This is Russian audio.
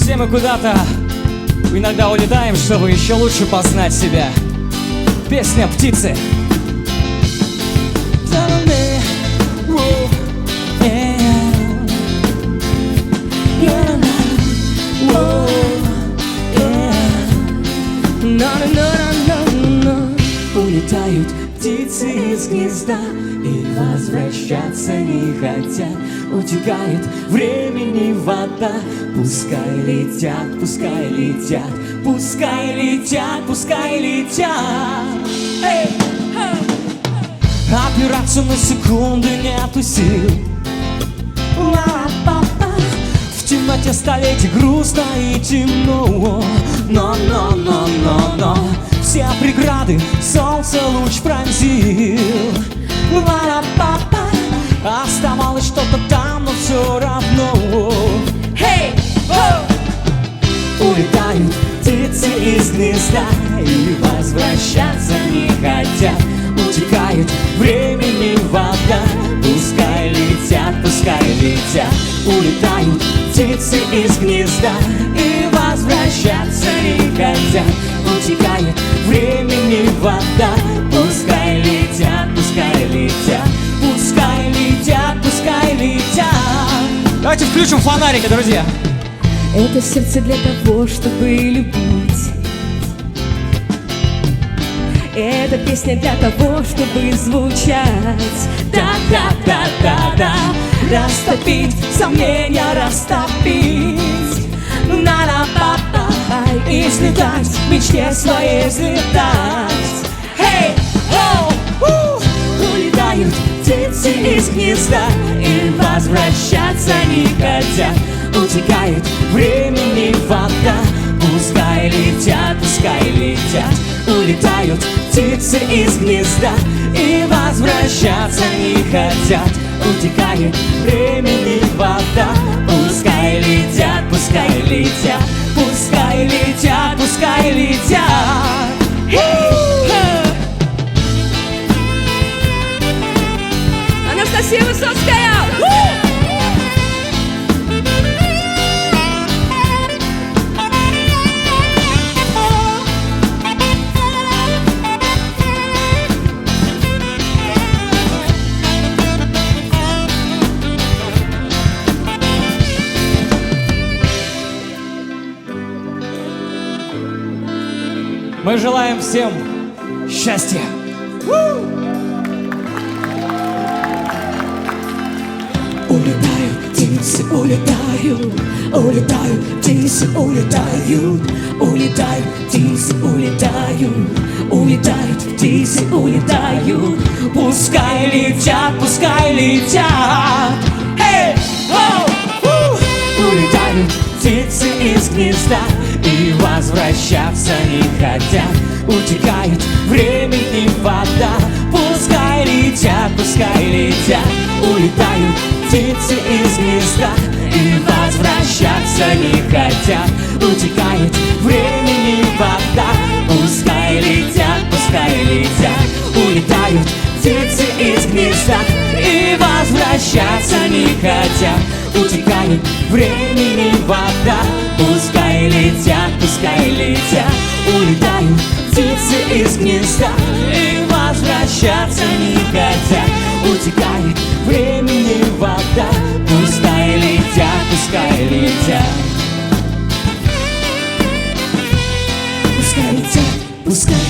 Все мы куда-то иногда улетаем, чтобы еще лучше познать себя. Песня «Птицы». Улетают птицы из гнезда и возвращаться не хотят. Утекает времени вода. Пускай летят, пускай летят, пускай летят, пускай летят. Эй! Опираться на секунды нету сил. В темноте столетий грустно и темно. Но все преграды солнце луч пронзил. Оставалось что-то там, но все равно. Hey! Улетают птицы из гнезда и возвращаться не хотят. Утекает времени вода. Пускай летят, пускай летят. Улетают птицы из гнезда и возвращаться не хотят. Утекает времени вода. Пускай летят, пускай летят, пускай летят, пускай летят. Давайте включим фонарики, друзья. Это сердце для того, чтобы любить. Это песня для того, чтобы звучать. Да-да-да-да-да. Растопить сомнения, растопить. На-на-па-па. И слетать, в мечте своей взлетать. Hey! Oh! Улетают птицы из гнезда и возвращаться не хотят. Утекает времени вода. Пускай летят, пускай летят. Улетают птицы из гнезда и возвращаться не хотят. Утекает времени вода. Пускай летят, пускай летят, пускай летят, пускай летят. Анастасия Высоцкая! Мы желаем всем счастья. Улетают птицы, улетают, улетают птицы, улетают, улетают птицы, улетают, улетают птицы, улетают. Пускай летят, пускай летят. Эй! Улетают птицы из гнезда и возвращаться не хотят. Утекает времени вода. Пускай летят, пускай летят. Улетают птицы из гнезда и возвращаться не хотят. Утекает времени вода. Пускай летят, пускай летят. Улетают птицы из гнезда и возвращаться не хотят. Утекает времени вода. Пускай летят, пускай летят. Улетают птицы из гнезда и возвращаться не хотят. Утекает времени вода. Пускай летят, пускай летят. Пускай летят, пускай